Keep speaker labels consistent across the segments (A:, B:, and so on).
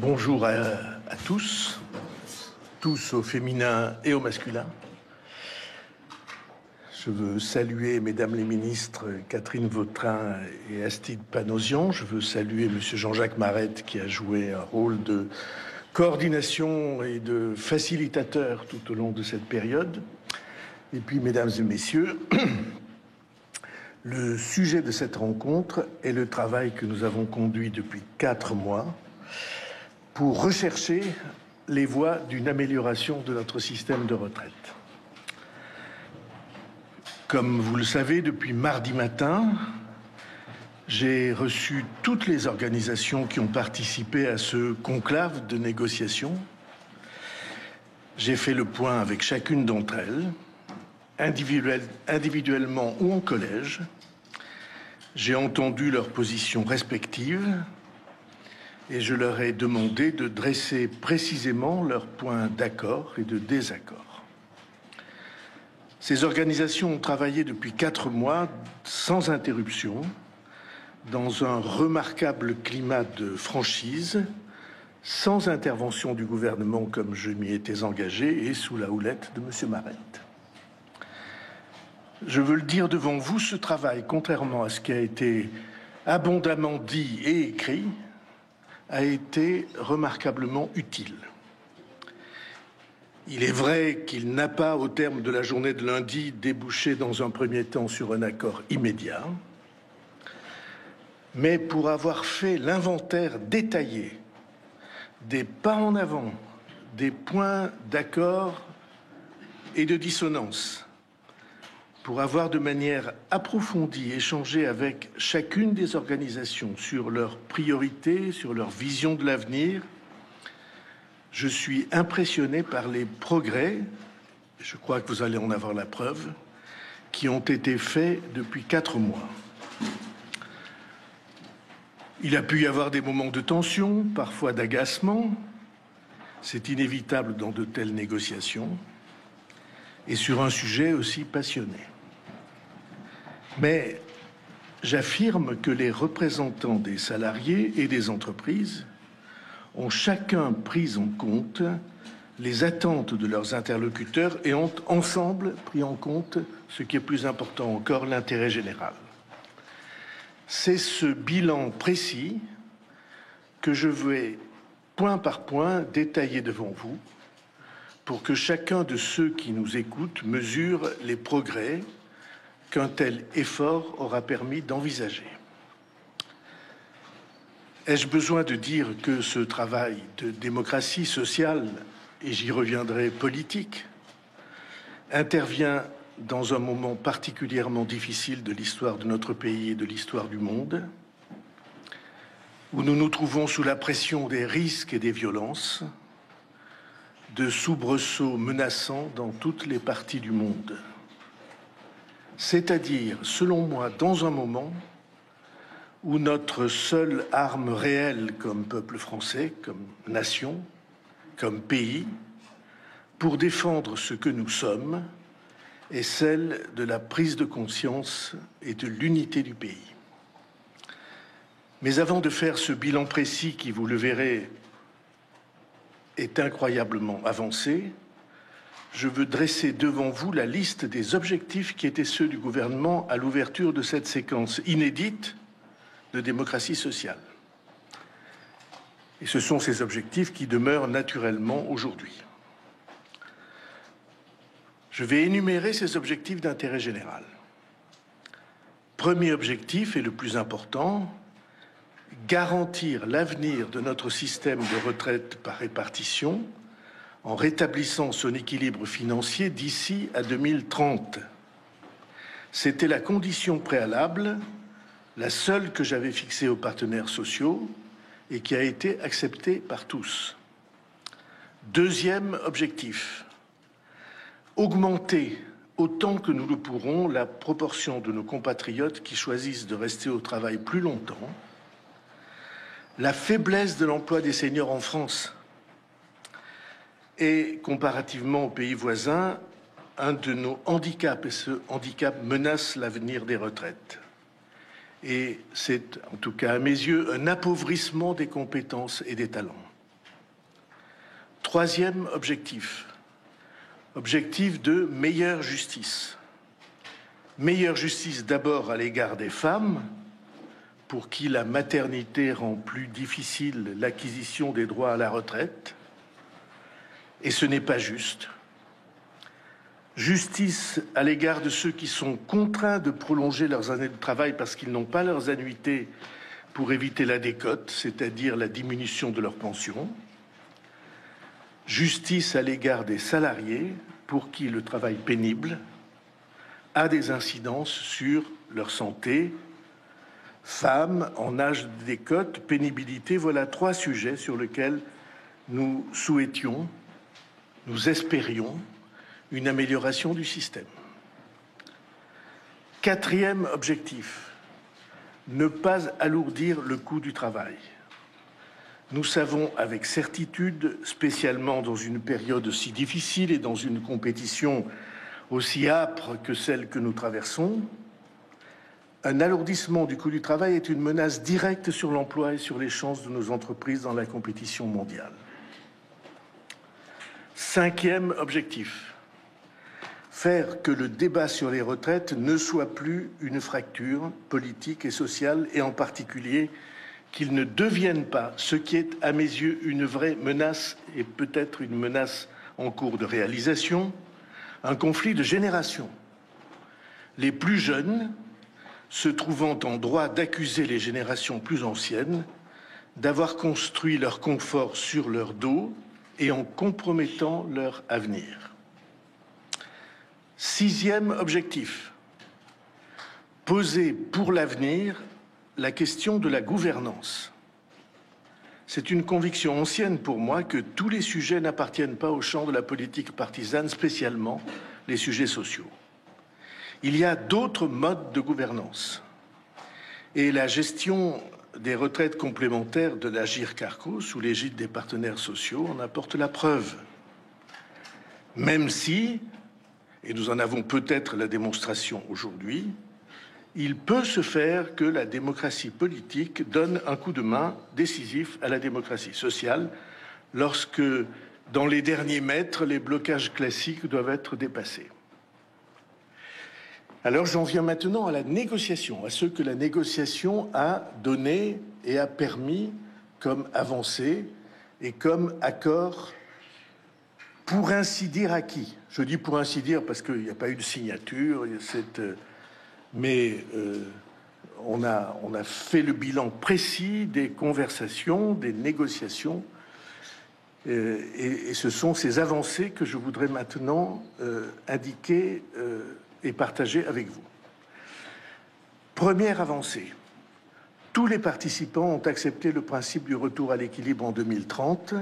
A: Bonjour à tous, tous au féminin et au masculin. Je veux saluer Mesdames les ministres Catherine Vautrin et Astide Panosyan. Je veux saluer Monsieur Jean-Jacques Marette qui a joué un rôle de coordination et de facilitateur tout au long de cette période. Et puis, Mesdames et Messieurs, le sujet de cette rencontre est le travail que nous avons conduit depuis 4 mois pour rechercher les voies d'une amélioration de notre système de retraite. Comme vous le savez, depuis mardi matin, j'ai reçu toutes les organisations qui ont participé à ce conclave de négociation. J'ai fait le point avec chacune d'entre elles, individuellement ou en collège. J'ai entendu leurs positions respectives et je leur ai demandé de dresser précisément leurs points d'accord et de désaccord. Ces organisations ont travaillé depuis 4 mois sans interruption, dans un remarquable climat de franchise, sans intervention du gouvernement comme je m'y étais engagé et sous la houlette de M. Marette. Je veux le dire devant vous, ce travail, contrairement à ce qui a été abondamment dit et écrit, a été remarquablement utile. Il est vrai qu'il n'a pas, au terme de la journée de lundi, débouché dans un premier temps sur un accord immédiat, mais pour avoir fait l'inventaire détaillé des pas en avant, des points d'accord et de dissonance, pour avoir de manière approfondie échangé avec chacune des organisations sur leurs priorités, sur leur vision de l'avenir, je suis impressionné par les progrès, je crois que vous allez en avoir la preuve, qui ont été faits depuis 4 mois. Il a pu y avoir des moments de tension, parfois d'agacement, c'est inévitable dans de telles négociations, et sur un sujet aussi passionné. Mais j'affirme que les représentants des salariés et des entreprises ont chacun pris en compte les attentes de leurs interlocuteurs et ont ensemble pris en compte, ce qui est plus important encore, l'intérêt général. C'est ce bilan précis que je vais, point par point, détailler devant vous pour que chacun de ceux qui nous écoutent mesure les progrès qu'un tel effort aura permis d'envisager. Ai-je besoin de dire que ce travail de démocratie sociale, et j'y reviendrai, politique, intervient dans un moment particulièrement difficile de l'histoire de notre pays et de l'histoire du monde, où nous nous trouvons sous la pression des risques et des violences, de soubresauts menaçants dans toutes les parties du monde. C'est-à-dire, selon moi, dans un moment où notre seule arme réelle comme peuple français, comme nation, comme pays, pour défendre ce que nous sommes, est celle de la prise de conscience et de l'unité du pays. Mais avant de faire ce bilan précis qui, vous le verrez, est incroyablement avancé, je veux dresser devant vous la liste des objectifs qui étaient ceux du gouvernement à l'ouverture de cette séquence inédite de démocratie sociale. Et ce sont ces objectifs qui demeurent naturellement aujourd'hui. Je vais énumérer ces objectifs d'intérêt général. Premier objectif et le plus important, garantir l'avenir de notre système de retraite par répartition en rétablissant son équilibre financier d'ici à 2030. C'était la condition préalable, la seule que j'avais fixée aux partenaires sociaux et qui a été acceptée par tous. Deuxième objectif, augmenter autant que nous le pourrons la proportion de nos compatriotes qui choisissent de rester au travail plus longtemps. La faiblesse de l'emploi des seniors en France est, comparativement aux pays voisins, un de nos handicaps, et ce handicap menace l'avenir des retraites. Et c'est, en tout cas à mes yeux, un appauvrissement des compétences et des talents. Troisième objectif, objectif de meilleure justice. Meilleure justice d'abord à l'égard des femmes, pour qui la maternité rend plus difficile l'acquisition des droits à la retraite. Et ce n'est pas juste. Justice à l'égard de ceux qui sont contraints de prolonger leurs années de travail parce qu'ils n'ont pas leurs annuités pour éviter la décote, c'est-à-dire la diminution de leur pension. Justice à l'égard des salariés pour qui le travail pénible a des incidences sur leur santé. Femmes en âge de décote, pénibilité, voilà 3 sujets sur lesquels nous souhaitions, nous espérions une amélioration du système. Quatrième objectif, ne pas alourdir le coût du travail. Nous savons avec certitude, spécialement dans une période si difficile et dans une compétition aussi âpre que celle que nous traversons, un alourdissement du coût du travail est une menace directe sur l'emploi et sur les chances de nos entreprises dans la compétition mondiale. Cinquième objectif, faire que le débat sur les retraites ne soit plus une fracture politique et sociale, et en particulier qu'il ne devienne pas ce qui est à mes yeux une vraie menace, et peut-être une menace en cours de réalisation, un conflit de génération. Les plus jeunes se trouvant en droit d'accuser les générations plus anciennes d'avoir construit leur confort sur leur dos et en compromettant leur avenir. Sixième objectif, poser pour l'avenir la question de la gouvernance. C'est une conviction ancienne pour moi que tous les sujets n'appartiennent pas au champ de la politique partisane, spécialement les sujets sociaux. Il y a d'autres modes de gouvernance. Et la gestion des retraites complémentaires de l'Agirc-Arrco, sous l'égide des partenaires sociaux, en apporte la preuve. Même si, et nous en avons peut-être la démonstration aujourd'hui, il peut se faire que la démocratie politique donne un coup de main décisif à la démocratie sociale lorsque, dans les derniers mètres, les blocages classiques doivent être dépassés. Alors j'en viens maintenant à la négociation, à ce que la négociation a donné et a permis comme avancée et comme accord, pour ainsi dire, acquis. Je dis pour ainsi dire parce qu'il n'y a pas eu de signature, mais on a fait le bilan précis des conversations, des négociations, et ce sont ces avancées que je voudrais maintenant indiquer et partager avec vous. Première avancée, tous les participants ont accepté le principe du retour à l'équilibre en 2030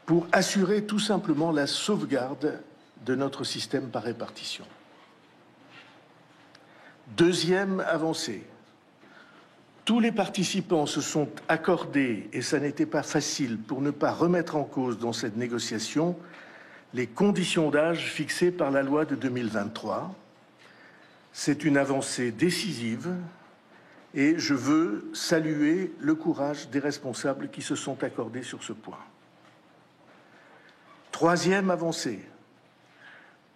A: pour assurer tout simplement la sauvegarde de notre système par répartition. Deuxième avancée, tous les participants se sont accordés, et ça n'était pas facile, pour ne pas remettre en cause dans cette négociation les conditions d'âge fixées par la loi de 2023. C'est une avancée décisive et je veux saluer le courage des responsables qui se sont accordés sur ce point. Troisième avancée,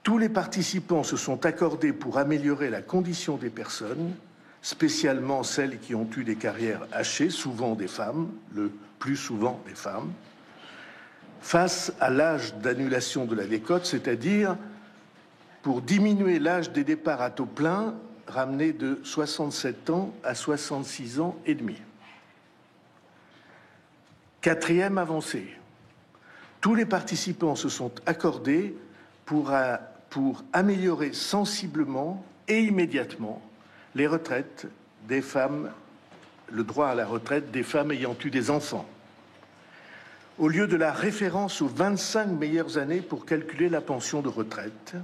A: tous les participants se sont accordés pour améliorer la condition des personnes, spécialement celles qui ont eu des carrières hachées, souvent des femmes, le plus souvent des femmes, face à l'âge d'annulation de la décote, c'est-à-dire pour diminuer l'âge des départs à taux plein, ramené de 67 ans à 66 ans et demi. Quatrième avancée, tous les participants se sont accordés pour améliorer sensiblement et immédiatement les retraites des femmes, le droit à la retraite des femmes ayant eu des enfants. Au lieu de la référence aux 25 meilleures années pour calculer la pension de retraite,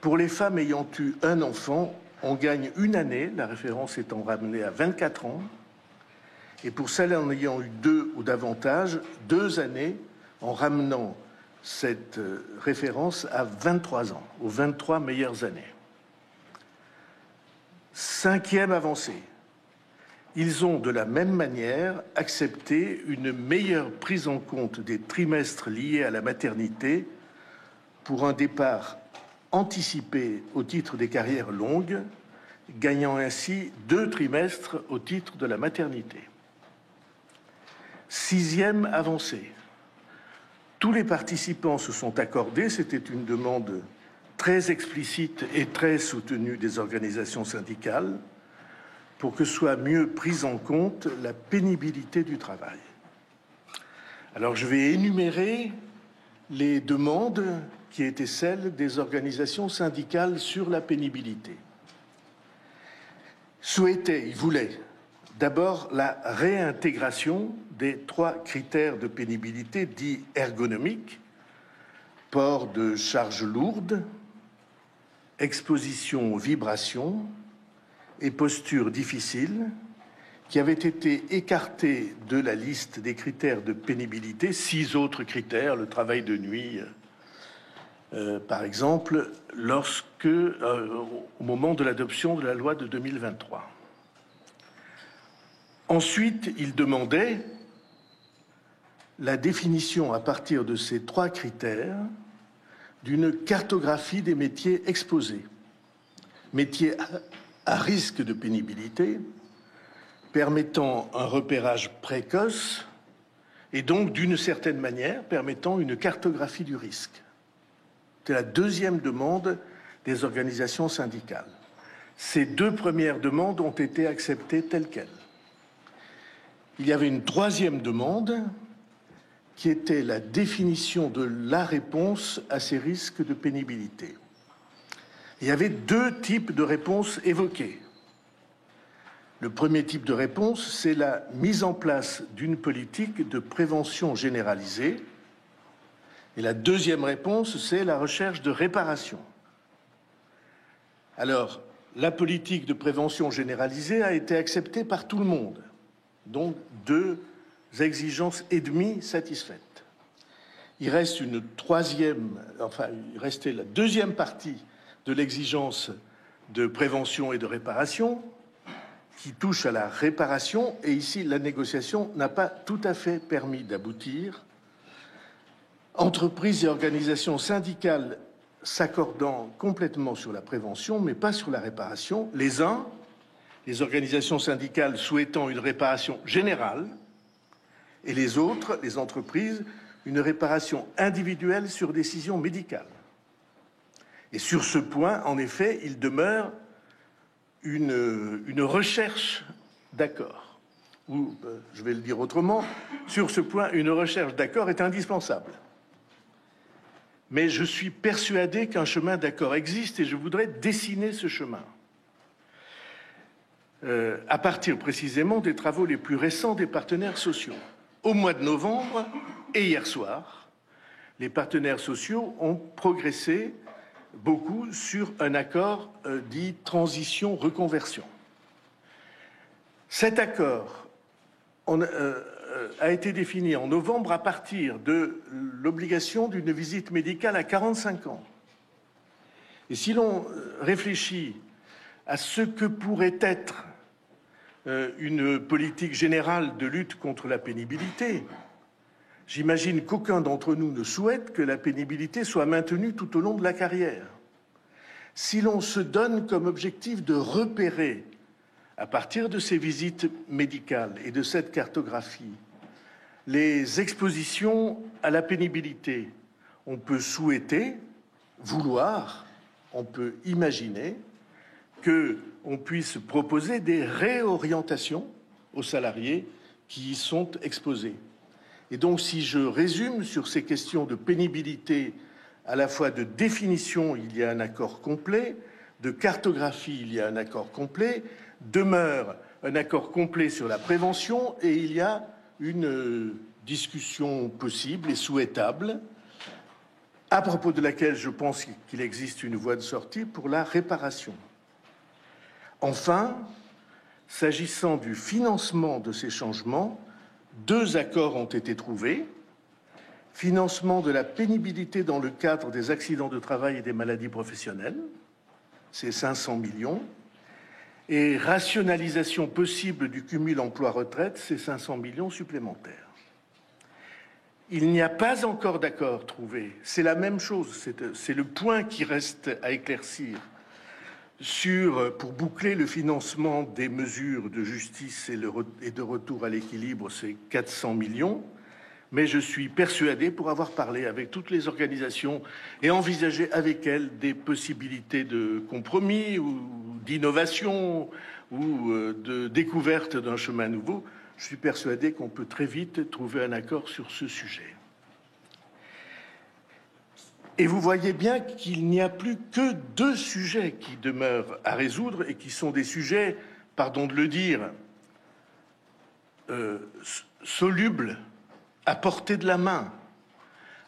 A: pour les femmes ayant eu un enfant, on gagne une année, la référence étant ramenée à 24 ans, et pour celles en ayant eu 2 ou davantage, 2 années, en ramenant cette référence à 23 ans, aux 23 meilleures années. Cinquième avancée, Ils ont de la même manière accepté une meilleure prise en compte des trimestres liés à la maternité pour un départ anticipé au titre des carrières longues, gagnant ainsi 2 trimestres au titre de la maternité. 6e avancée. Tous les participants se sont accordés, c'était une demande très explicite et très soutenue des organisations syndicales, pour que soit mieux prise en compte la pénibilité du travail. Alors je vais énumérer les demandes qui étaient celles des organisations syndicales sur la pénibilité. Ils voulaient d'abord la réintégration des 3 critères de pénibilité dits ergonomiques, port de charges lourdes, exposition aux vibrations et posture difficile, qui avaient été écartés de la liste des critères de pénibilité, 6 autres critères, le travail de nuit, par exemple, au moment de l'adoption de la loi de 2023. Ensuite, il demandait la définition à partir de ces 3 critères d'une cartographie des métiers exposés, métiers à risque de pénibilité, permettant un repérage précoce et donc, d'une certaine manière, permettant une cartographie du risque. C'est la 2e demande des organisations syndicales. Ces 2 premières demandes ont été acceptées telles quelles. Il y avait une 3e demande qui était la définition de la réponse à ces risques de pénibilité. Il y avait 2 types de réponses évoquées. Le premier type de réponse, c'est la mise en place d'une politique de prévention généralisée. Et la 2e réponse, c'est la recherche de réparation. Alors, la politique de prévention généralisée a été acceptée par tout le monde. Donc, 2 exigences et demie satisfaites. Il reste il restait la 2e partie de l'exigence de prévention et de réparation, qui touche à la réparation, et ici la négociation n'a pas tout à fait permis d'aboutir. Entreprises et organisations syndicales s'accordant complètement sur la prévention, mais pas sur la réparation. Les organisations syndicales souhaitant une réparation générale, et les autres, les entreprises, une réparation individuelle sur décision médicale. Et sur ce point, en effet, il demeure une recherche d'accord. Ou, je vais le dire autrement, sur ce point, une recherche d'accord est indispensable. Mais je suis persuadé qu'un chemin d'accord existe et je voudrais dessiner ce chemin. À partir précisément des travaux les plus récents des partenaires sociaux. Au mois de novembre et hier soir, les partenaires sociaux ont progressé beaucoup sur un accord dit transition-reconversion. Cet accord a été défini en novembre à partir de l'obligation d'une visite médicale à 45 ans. Et si l'on réfléchit à ce que pourrait être une politique générale de lutte contre la pénibilité, j'imagine qu'aucun d'entre nous ne souhaite que la pénibilité soit maintenue tout au long de la carrière. Si l'on se donne comme objectif de repérer, à partir de ces visites médicales et de cette cartographie, les expositions à la pénibilité, on peut souhaiter, vouloir, on peut imaginer qu'on puisse proposer des réorientations aux salariés qui y sont exposés. Et donc, si je résume sur ces questions de pénibilité, à la fois de définition, il y a un accord complet, de cartographie, il y a un accord complet, demeure un accord complet sur la prévention et il y a une discussion possible et souhaitable, à propos de laquelle je pense qu'il existe une voie de sortie pour la réparation. Enfin, s'agissant du financement de ces changements, 2 accords ont été trouvés. Financement de la pénibilité dans le cadre des accidents de travail et des maladies professionnelles, c'est 500 millions. Et rationalisation possible du cumul emploi-retraite, c'est 500 millions supplémentaires. Il n'y a pas encore d'accord trouvé. C'est la même chose, c'est le point qui reste à éclaircir pour boucler le financement des mesures de justice et de retour à l'équilibre, c'est 400 millions. Mais je suis persuadé, pour avoir parlé avec toutes les organisations et envisagé avec elles des possibilités de compromis ou d'innovation ou de découverte d'un chemin nouveau, je suis persuadé qu'on peut très vite trouver un accord sur ce sujet. Et vous voyez bien qu'il n'y a plus que 2 sujets qui demeurent à résoudre et qui sont des sujets, pardon de le dire, solubles, à portée de la main,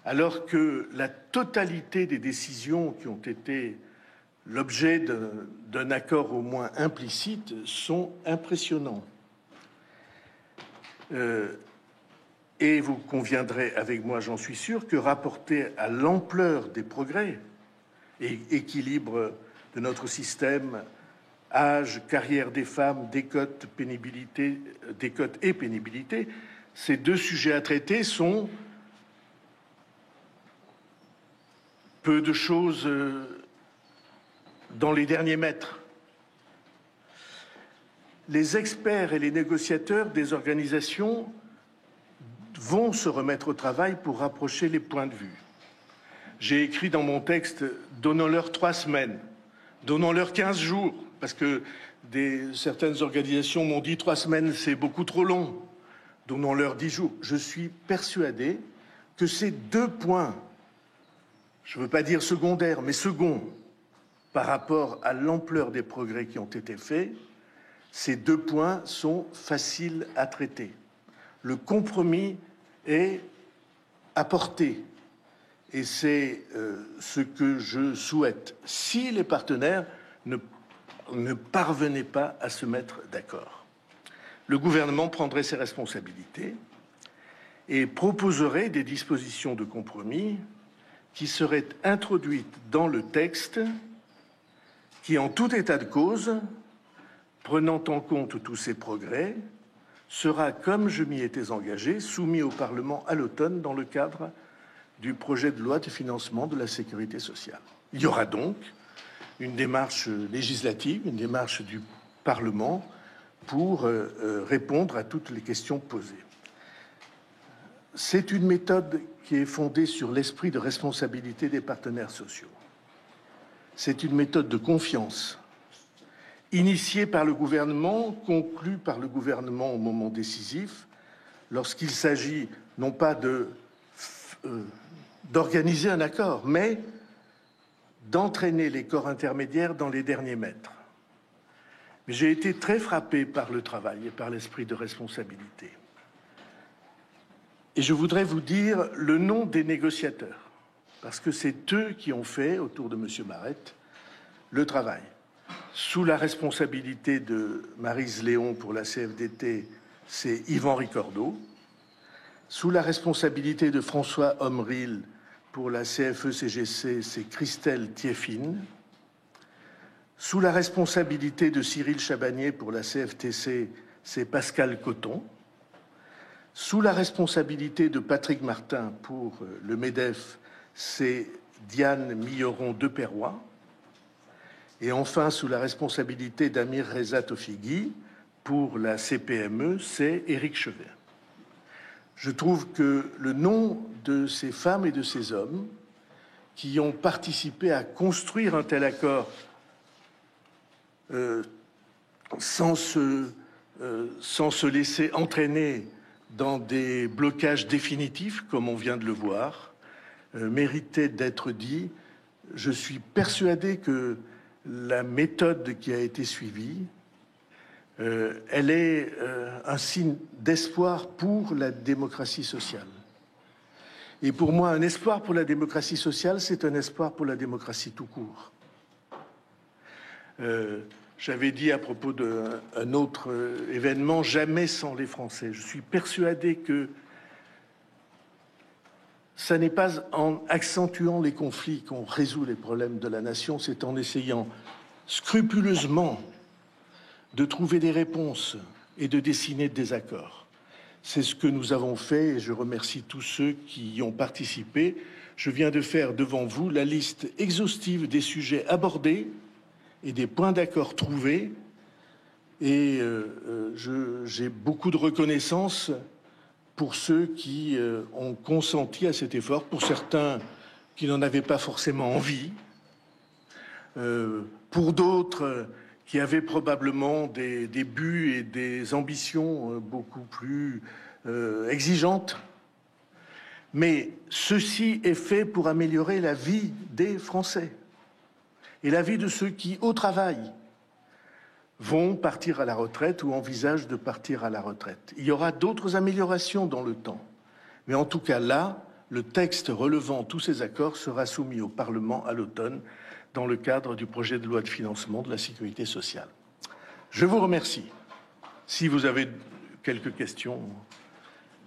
A: alors que la totalité des décisions qui ont été l'objet d'un accord au moins implicite sont impressionnants. Et vous conviendrez avec moi, j'en suis sûr, que rapporté à l'ampleur des progrès et équilibre de notre système, âge, carrière des femmes, décote et pénibilité, ces 2 sujets à traiter sont peu de choses dans les derniers mètres. Les experts et les négociateurs des organisations vont se remettre au travail pour rapprocher les points de vue. J'ai écrit dans mon texte, donnons-leur 3 semaines, donnons-leur 15 jours, parce que certaines organisations m'ont dit 3 semaines, c'est beaucoup trop long. Donnons-leur 10 jours. Je suis persuadé que ces 2 points, je ne veux pas dire secondaires, mais seconds, par rapport à l'ampleur des progrès qui ont été faits, ces 2 points sont faciles à traiter. Le compromis est apporté, et c'est ce que je souhaite, si les partenaires ne parvenaient pas à se mettre d'accord. Le gouvernement prendrait ses responsabilités et proposerait des dispositions de compromis qui seraient introduites dans le texte qui, en tout état de cause, prenant en compte tous ces progrès, sera, comme je m'y étais engagé, soumis au Parlement à l'automne dans le cadre du projet de loi de financement de la sécurité sociale. Il y aura donc une démarche législative, une démarche du Parlement pour répondre à toutes les questions posées. C'est une méthode qui est fondée sur l'esprit de responsabilité des partenaires sociaux. C'est une méthode de confiance, initiée par le gouvernement, conclue par le gouvernement au moment décisif, lorsqu'il s'agit non pas d'organiser un accord, mais d'entraîner les corps intermédiaires dans les derniers mètres. Mais j'ai été très frappé par le travail et par l'esprit de responsabilité. Et je voudrais vous dire le nom des négociateurs, parce que c'est eux qui ont fait, autour de M. Marette, le travail. Sous la responsabilité de Maryse Léon pour la CFDT, c'est Yvan Ricordeau. Sous la responsabilité de François Hommeril pour la CFE-CGC, c'est Christelle Thieffine. Sous la responsabilité de Cyril Chabagnier pour la CFTC, c'est Pascal Coton. Sous la responsabilité de Patrick Martin pour le MEDEF, c'est Diane Milleron-Deperroy. Et enfin, sous la responsabilité d'Amir Reza Tofigui pour la CPME, c'est Éric Chevet. Je trouve que le nom de ces femmes et de ces hommes qui ont participé à construire un tel accord sans se laisser entraîner dans des blocages définitifs, comme on vient de le voir, méritait d'être dit. Je suis persuadé que la méthode qui a été suivie, elle est un signe d'espoir pour la démocratie sociale. Et pour moi, un espoir pour la démocratie sociale, c'est un espoir pour la démocratie tout court. J'avais dit à propos d'un autre événement, jamais sans les Français. Je suis persuadé que ça n'est pas en accentuant les conflits qu'on résout les problèmes de la nation, c'est en essayant scrupuleusement de trouver des réponses et de dessiner des accords. C'est ce que nous avons fait et je remercie tous ceux qui y ont participé. Je viens de faire devant vous la liste exhaustive des sujets abordés et des points d'accord trouvés. Et j'ai beaucoup de reconnaissance pour ceux qui ont consenti à cet effort, pour certains qui n'en avaient pas forcément envie, pour d'autres qui avaient probablement des buts et des ambitions beaucoup plus exigeantes. Mais ceci est fait pour améliorer la vie des Français et la vie de ceux qui, au travail, vont partir à la retraite ou envisagent de partir à la retraite. Il y aura d'autres améliorations dans le temps. Mais en tout cas, là, le texte relevant tous ces accords sera soumis au Parlement à l'automne dans le cadre du projet de loi de financement de la sécurité sociale. Je vous remercie. Si vous avez quelques questions...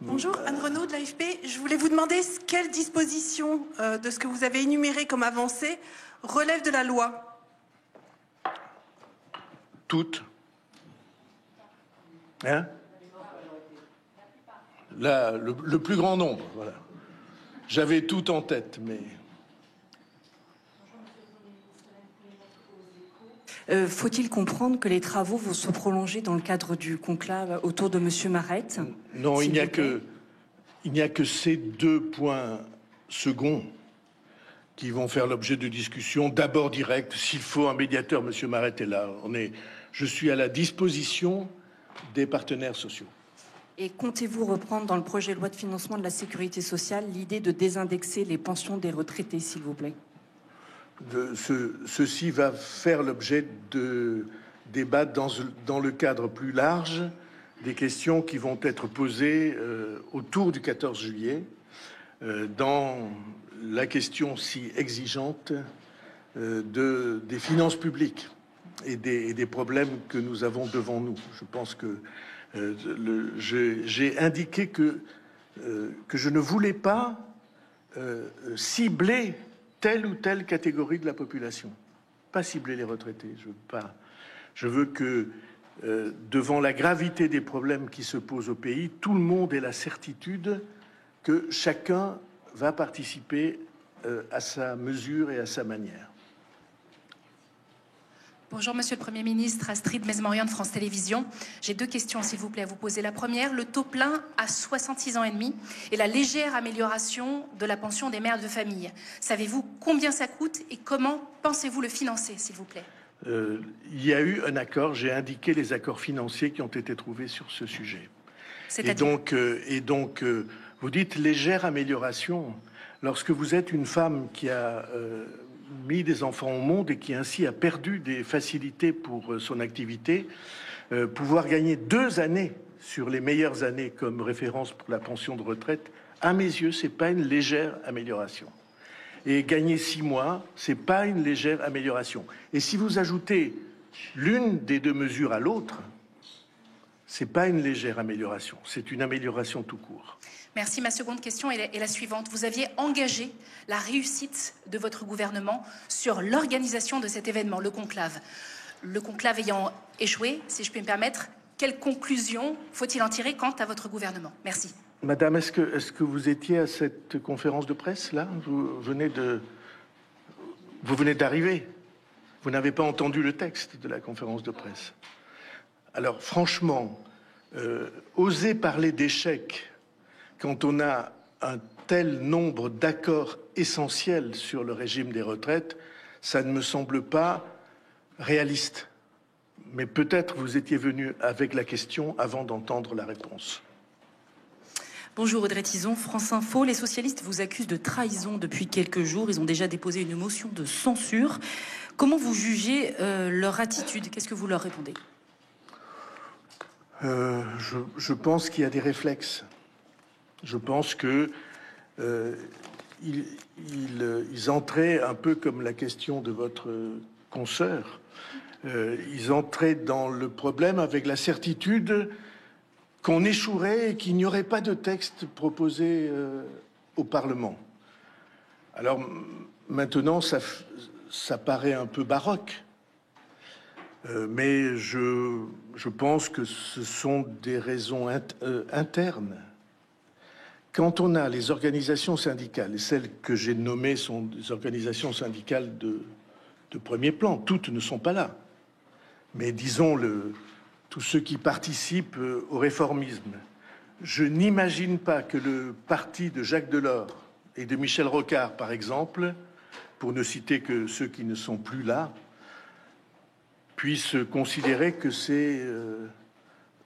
B: Bonjour, Anne Renaud de l'AFP. Je voulais vous demander quelle disposition de ce que vous avez énuméré comme avancée relève de la loi.
A: Toutes. Hein? Là, le plus grand nombre, voilà. J'avais tout en tête, mais...
C: Faut-il comprendre que les travaux vont se prolonger dans le cadre du conclave autour de M. Marette?
A: Non, il n'y a que ces deux points seconds qui vont faire l'objet de discussions, d'abord directes. S'il faut un médiateur, M. Marette est là. Je suis à la disposition des partenaires sociaux.
C: Et comptez-vous reprendre dans le projet de loi de financement de la sécurité sociale l'idée de désindexer les pensions des retraités, s'il vous plaît?
A: Ceci va faire l'objet de débats dans le cadre plus large des questions qui vont être posées autour du 14 juillet dans la question si exigeante des finances publiques et des problèmes que nous avons devant nous. Je pense que j'ai indiqué que je ne voulais pas cibler telle ou telle catégorie de la population, pas cibler les retraités. Je veux que, devant la gravité des problèmes qui se posent au pays, tout le monde ait la certitude que chacun va participer à sa mesure et à sa manière.
D: Bonjour Monsieur le Premier ministre, Astrid Mesmorian de France Télévisions. J'ai deux questions s'il vous plaît à vous poser. La première, le taux plein à 66 ans et demi et la légère amélioration de la pension des mères de famille. Savez-vous combien ça coûte et comment pensez-vous le financer s'il vous plaît?
A: Il y a eu un accord, j'ai indiqué les accords financiers qui ont été trouvés sur ce sujet. Et donc, vous dites légère amélioration. Lorsque vous êtes une femme qui a mis des enfants au monde et qui ainsi a perdu des facilités pour son activité, pouvoir gagner 2 années sur les meilleures années comme référence pour la pension de retraite, à mes yeux, c'est pas une légère amélioration. Et gagner 6 mois, c'est pas une légère amélioration. Et si vous ajoutez l'une des deux mesures à l'autre, c'est pas une légère amélioration, c'est une amélioration tout court.
D: Merci. Ma seconde question est la suivante. Vous aviez engagé la réussite de votre gouvernement sur l'organisation de cet événement, le conclave. Le conclave ayant échoué, si je puis me permettre, quelles conclusions faut-il en tirer quant à votre gouvernement? Merci.
A: Madame, est-ce que vous étiez à cette conférence de presse, là? Vous venez d'arriver. Vous n'avez pas entendu le texte de la conférence de presse. Alors, franchement, oser parler d'échec quand on a un tel nombre d'accords essentiels sur le régime des retraites, ça ne me semble pas réaliste. Mais peut-être vous étiez venu avec la question avant d'entendre la réponse.
C: Bonjour Audrey Tizon, France Info. Les socialistes vous accusent de trahison depuis quelques jours. Ils ont déjà déposé une motion de censure. Comment vous jugez leur attitude? Qu'est-ce que vous leur répondez?
A: Je pense qu'il y a des réflexes. Je pense que ils entraient un peu comme la question de votre consoeur. Ils entraient dans le problème avec la certitude qu'on échouerait et qu'il n'y aurait pas de texte proposé au Parlement. Alors maintenant, ça paraît un peu baroque. Mais je pense que ce sont des raisons internes. Quand on a les organisations syndicales, et celles que j'ai nommées sont des organisations syndicales de premier plan, toutes ne sont pas là, mais disons tous ceux qui participent au réformisme. Je n'imagine pas que le parti de Jacques Delors et de Michel Rocard, par exemple, pour ne citer que ceux qui ne sont plus là, puissent considérer que c'est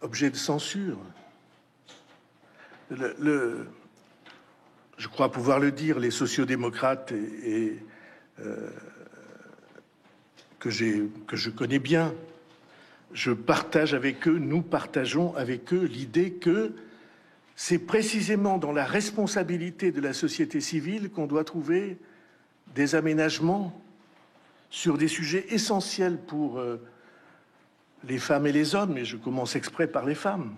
A: objet de censure. Je crois pouvoir le dire, les sociodémocrates que je connais bien, je partage avec eux, nous partageons avec eux l'idée que c'est précisément dans la responsabilité de la société civile qu'on doit trouver des aménagements sur des sujets essentiels pour les femmes et les hommes, et je commence exprès par les femmes.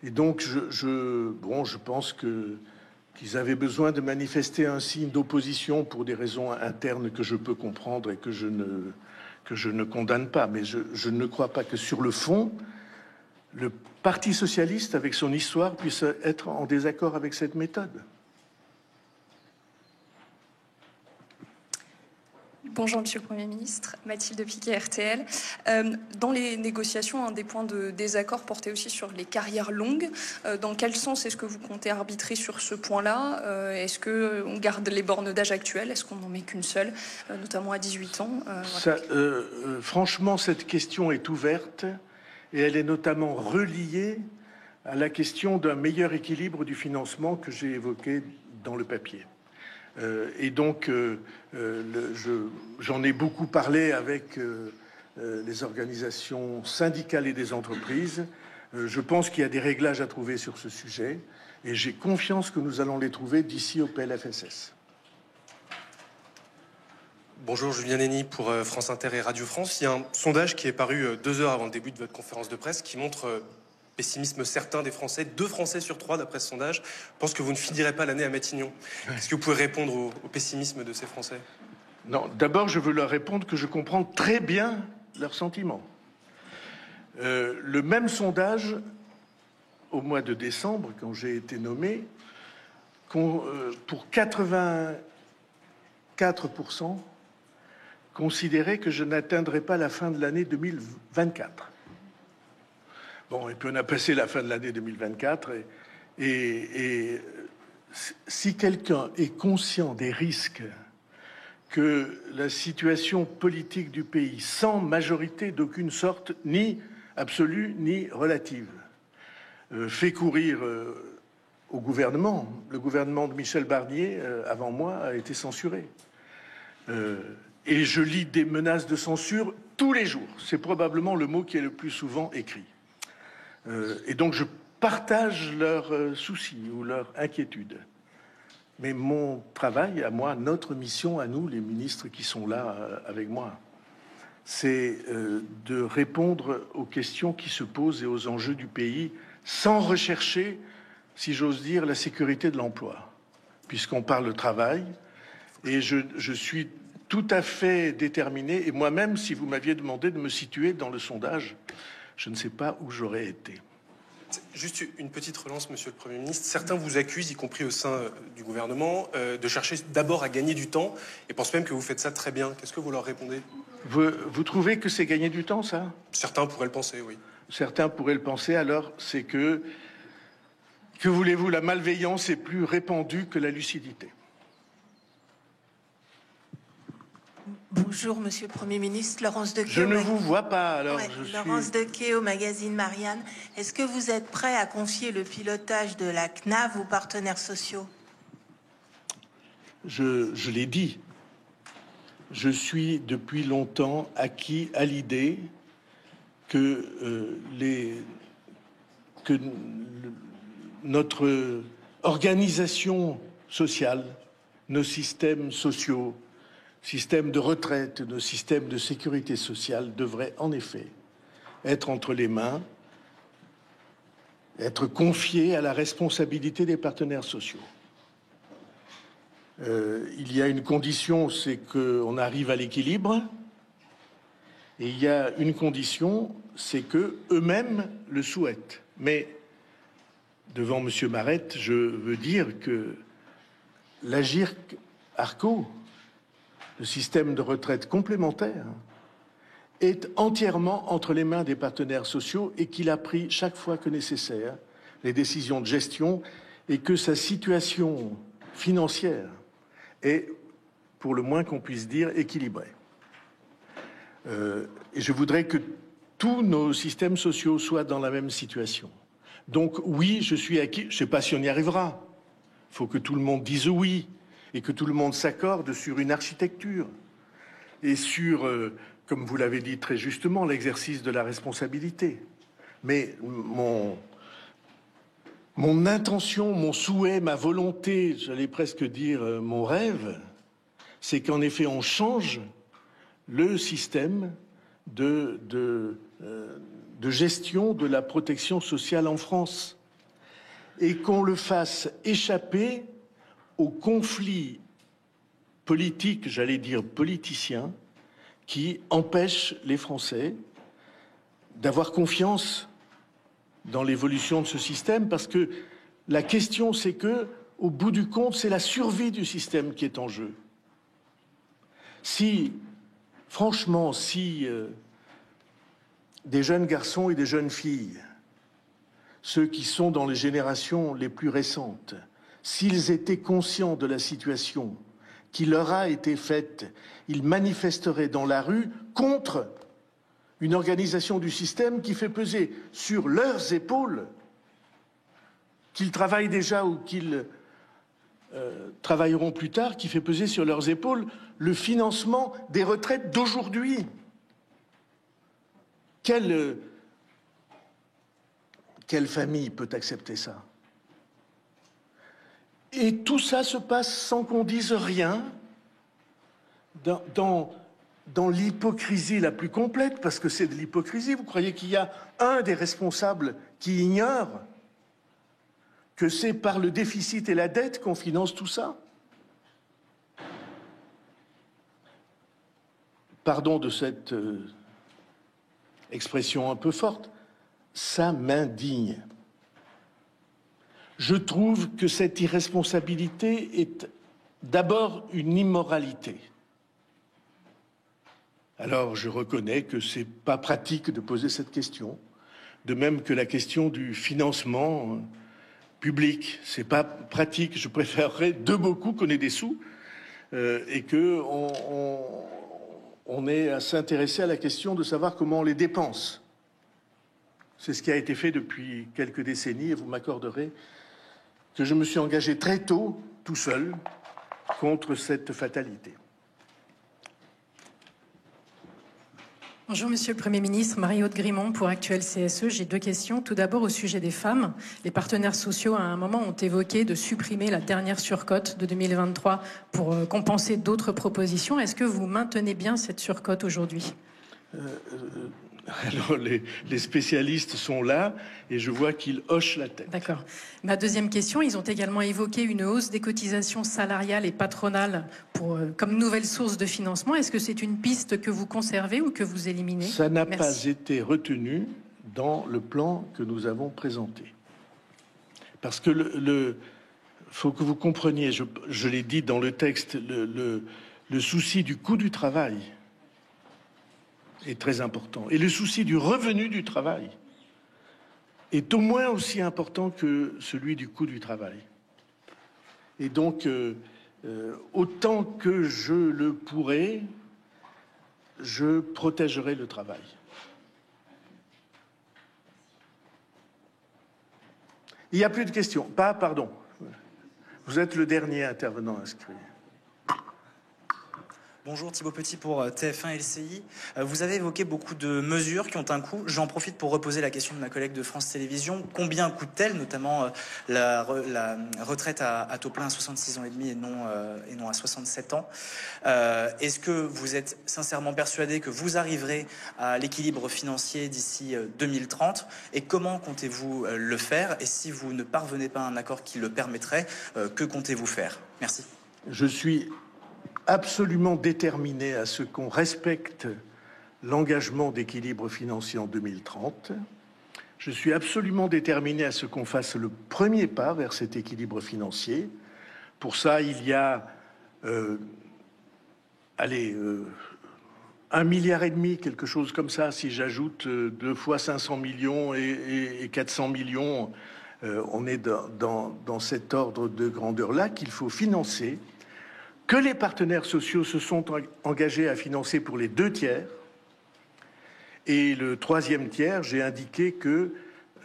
A: Et donc, je pense qu'ils avaient besoin de manifester un signe d'opposition pour des raisons internes que je peux comprendre et que je ne condamne pas. Mais je ne crois pas que sur le fond, le Parti socialiste, avec son histoire, puisse être en désaccord avec cette méthode.
E: Bonjour Monsieur le Premier ministre, Mathilde Piquet, RTL. Dans les négociations, un des points de désaccord portait aussi sur les carrières longues. Dans quel sens est-ce que vous comptez arbitrer sur ce point-là? Est-ce qu'on garde les bornes d'âge actuelles? Est-ce qu'on n'en met qu'une seule, notamment à 18 ans?
A: Voilà. Franchement, cette question est ouverte et elle est notamment reliée à la question d'un meilleur équilibre du financement que j'ai évoqué dans le papier. Et donc, j'en ai beaucoup parlé avec les organisations syndicales et des entreprises. Je pense qu'il y a des réglages à trouver sur ce sujet et j'ai confiance que nous allons les trouver d'ici au PLFSS.
F: Bonjour, Julien Henny pour France Inter et Radio France. Il y a un sondage qui est paru 2 heures avant le début de votre conférence de presse qui montre pessimisme certain des Français. 2 Français sur 3, d'après ce sondage, pensent que vous ne finirez pas l'année à Matignon. Est-ce que vous pouvez répondre au pessimisme de ces Français?
A: Non, d'abord, je veux leur répondre que je comprends très bien leurs sentiments. Le même sondage, au mois de décembre, quand j'ai été nommé, pour 84%, considérait que je n'atteindrais pas la fin de l'année 2024. Bon, et puis on a passé la fin de l'année 2024 et si quelqu'un est conscient des risques que la situation politique du pays, sans majorité d'aucune sorte, ni absolue ni relative, fait courir au gouvernement, le gouvernement de Michel Barnier, avant moi, a été censuré. Et je lis des menaces de censure tous les jours. C'est probablement le mot qui est le plus souvent écrit. Et donc je partage leurs soucis ou leurs inquiétudes. Mais mon travail, à moi, notre mission à nous, les ministres qui sont là avec moi, c'est de répondre aux questions qui se posent et aux enjeux du pays sans rechercher, si j'ose dire, la sécurité de l'emploi. Puisqu'on parle de travail, et je suis tout à fait déterminé, et moi-même, si vous m'aviez demandé de me situer dans le sondage, je ne sais pas où j'aurais été.
F: Juste une petite relance, Monsieur le Premier ministre. Certains vous accusent, y compris au sein du gouvernement, de chercher d'abord à gagner du temps et pensent même que vous faites ça très bien. Qu'est-ce que vous leur répondez?
A: Vous trouvez que c'est gagner du temps, ça?
F: Certains pourraient le penser, oui.
A: Certains pourraient le penser, alors c'est que voulez-vous, la malveillance est plus répandue que la lucidité.
G: Bonjour, Monsieur le Premier ministre. Laurence Dequet.
A: Je ne vous vois pas, alors
G: ouais,
A: je suis...
G: Laurence Dequet au magazine Marianne. Est-ce que vous êtes prêt à confier le pilotage de la CNAV aux partenaires sociaux?
A: Je l'ai dit. Je suis depuis longtemps acquis à l'idée que, notre organisation sociale, nos systèmes sociaux, système de retraite, nos systèmes de sécurité sociale devraient en effet être entre les mains, être confiés à la responsabilité des partenaires sociaux. Il y a une condition, c'est qu'on arrive à l'équilibre. Et il y a une condition, c'est qu'eux-mêmes le souhaitent. Mais devant M. Marette, je veux dire que l'Agirc-Arrco, le système de retraite complémentaire, est entièrement entre les mains des partenaires sociaux et qu'il a pris chaque fois que nécessaire les décisions de gestion et que sa situation financière est, pour le moins qu'on puisse dire, équilibrée. Et je voudrais que tous nos systèmes sociaux soient dans la même situation. Donc oui, je suis acquis. Je ne sais pas si on y arrivera. Il faut que tout le monde dise oui et que tout le monde s'accorde sur une architecture et sur, comme vous l'avez dit très justement, l'exercice de la responsabilité. Mais mon intention, mon souhait, ma volonté, j'allais presque dire mon rêve, c'est qu'en effet on change le système de gestion de la protection sociale en France et qu'on le fasse échapper aux conflits politiques, j'allais dire politiciens, qui empêchent les Français d'avoir confiance dans l'évolution de ce système, parce que la question, c'est que, au bout du compte, c'est la survie du système qui est en jeu. Franchement, si des jeunes garçons et des jeunes filles, ceux qui sont dans les générations les plus récentes, s'ils étaient conscients de la situation qui leur a été faite, ils manifesteraient dans la rue contre une organisation du système qui fait peser sur leurs épaules, qu'ils travaillent déjà ou qu'ils travailleront plus tard, qui fait peser sur leurs épaules le financement des retraites d'aujourd'hui. Quelle famille peut accepter ça? Et tout ça se passe sans qu'on dise rien, dans l'hypocrisie la plus complète, parce que c'est de l'hypocrisie. Vous croyez qu'il y a un des responsables qui ignore que c'est par le déficit et la dette qu'on finance tout ça? Pardon de cette expression un peu forte, ça m'indigne. Je trouve que cette irresponsabilité est d'abord une immoralité. Alors je reconnais que c'est pas pratique de poser cette question, de même que la question du financement public, c'est pas pratique. Je préférerais de beaucoup qu'on ait des sous et que on ait à s'intéresser à la question de savoir comment on les dépense. C'est ce qui a été fait depuis quelques décennies et vous m'accorderez que je me suis engagé très tôt, tout seul, contre cette fatalité.
H: Bonjour Monsieur le Premier ministre, Marie-Aude Grimont pour Actuel CSE. J'ai deux questions. Tout d'abord au sujet des femmes. Les partenaires sociaux à un moment ont évoqué de supprimer la dernière surcote de 2023 pour compenser d'autres propositions. Est-ce que vous maintenez bien cette surcote aujourd'hui?
A: Alors les spécialistes sont là et je vois qu'ils hochent la tête.
H: D'accord. Ma deuxième question, ils ont également évoqué une hausse des cotisations salariales et patronales comme nouvelle source de financement. Est-ce que c'est une piste que vous conservez ou que vous éliminez?
A: Ça n'a pas été retenu dans le plan que nous avons présenté. Parce que faut que vous compreniez, je l'ai dit dans le texte, le souci du coût du travail est très important. Et le souci du revenu du travail est au moins aussi important que celui du coût du travail. Et donc, autant que je le pourrai, je protégerai le travail. Il n'y a plus de questions. Pardon. Vous êtes le dernier intervenant inscrit.
I: Bonjour, Thibaut Petit pour TF1 LCI. Vous avez évoqué beaucoup de mesures qui ont un coût. J'en profite pour reposer la question de ma collègue de France Télévisions. Combien coûte-t-elle, notamment la retraite à taux plein à 66 ans et demi et non à 67 ans? Est-ce que vous êtes sincèrement persuadé que vous arriverez à l'équilibre financier d'ici 2030? Et comment comptez-vous le faire? Et si vous ne parvenez pas à un accord qui le permettrait, que comptez-vous faire? Merci.
A: Je suis absolument déterminé à ce qu'on respecte l'engagement d'équilibre financier en 2030. Je suis absolument déterminé à ce qu'on fasse le premier pas vers cet équilibre financier. Pour ça, il y a 1,5 milliard, quelque chose comme ça. Si j'ajoute 2 fois 500 millions et 400 millions, on est dans cet ordre de grandeur-là qu'il faut financer, que les partenaires sociaux se sont engagés à financer pour les 2 tiers. Et le 3e tiers, j'ai indiqué que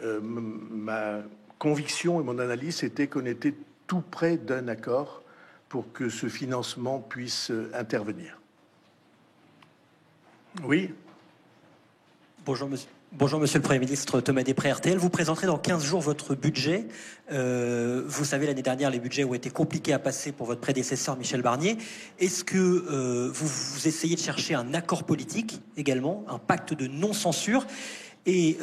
A: ma conviction et mon analyse était qu'on était tout près d'un accord pour que ce financement puisse intervenir. Oui.
J: Bonjour Monsieur le Premier ministre, Thomas Després, RTL. Vous présenterez dans 15 jours votre budget. Vous savez, l'année dernière, les budgets ont été compliqués à passer pour votre prédécesseur Michel Barnier. Est-ce que vous essayez de chercher un accord politique également, un pacte de non-censure? Et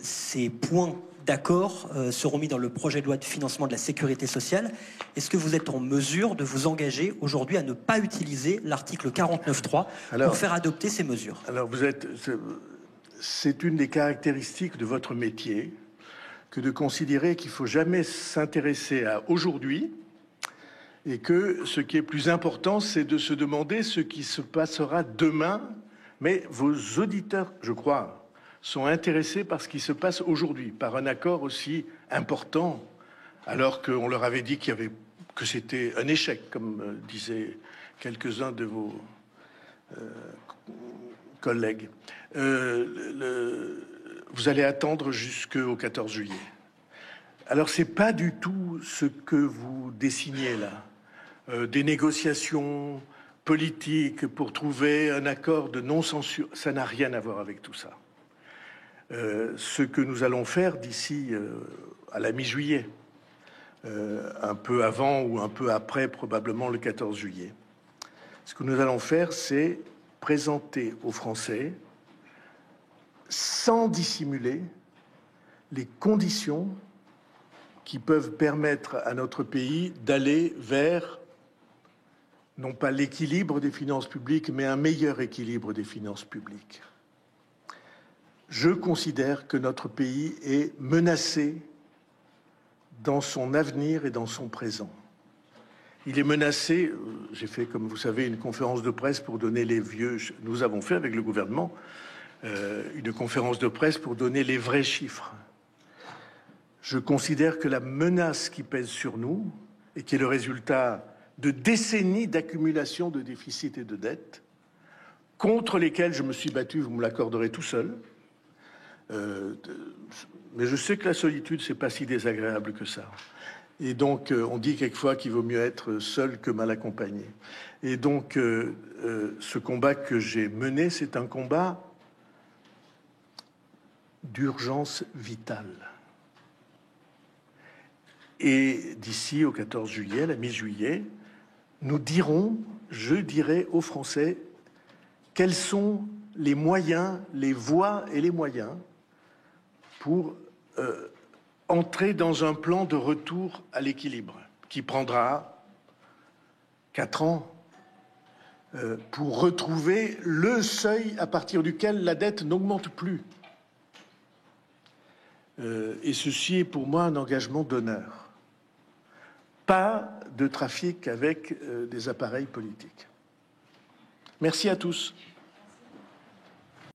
J: ces points d'accord seront mis dans le projet de loi de financement de la sécurité sociale. Est-ce que vous êtes en mesure de vous engager aujourd'hui à ne pas utiliser l'article 49.3 pour faire adopter ces mesures?
A: Alors, c'est une des caractéristiques de votre métier que de considérer qu'il ne faut jamais s'intéresser à aujourd'hui et que ce qui est plus important, c'est de se demander ce qui se passera demain. Mais vos auditeurs, je crois, sont intéressés par ce qui se passe aujourd'hui, par un accord aussi important, alors qu'on leur avait dit que c'était un échec, comme disaient quelques-uns de vos collègues. Vous allez attendre jusqu'au 14 juillet. Alors, c'est pas du tout ce que vous dessinez là. Des négociations politiques pour trouver un accord de non-censure, ça n'a rien à voir avec tout ça. Ce que nous allons faire d'ici à la mi-juillet, un peu avant ou un peu après, probablement le 14 juillet. Ce que nous allons faire, c'est présenter aux Français, sans dissimuler, les conditions qui peuvent permettre à notre pays d'aller vers, non pas l'équilibre des finances publiques, mais un meilleur équilibre des finances publiques. Je considère que notre pays est menacé dans son avenir et dans son présent. Il est menacé, j'ai fait, comme vous savez, une conférence de presse pour donner les vieux... Nous avons fait avec le gouvernement une conférence de presse pour donner les vrais chiffres. Je considère que la menace qui pèse sur nous, et qui est le résultat de décennies d'accumulation de déficits et de dettes, contre lesquels je me suis battu, vous me l'accorderez, tout seul, mais je sais que la solitude, c'est pas si désagréable que ça. Et donc, on dit quelquefois qu'il vaut mieux être seul que mal accompagné. Et donc, ce combat que j'ai mené, c'est un combat d'urgence vitale. Et d'ici au 14 juillet, la mi-juillet, nous dirons, je dirai aux Français, quels sont les moyens, les voies et les moyens pour entrer dans un plan de retour à l'équilibre qui prendra 4 ans pour retrouver le seuil à partir duquel la dette n'augmente plus. Et ceci est pour moi un engagement d'honneur. Pas de trafic avec des appareils politiques. Merci à tous.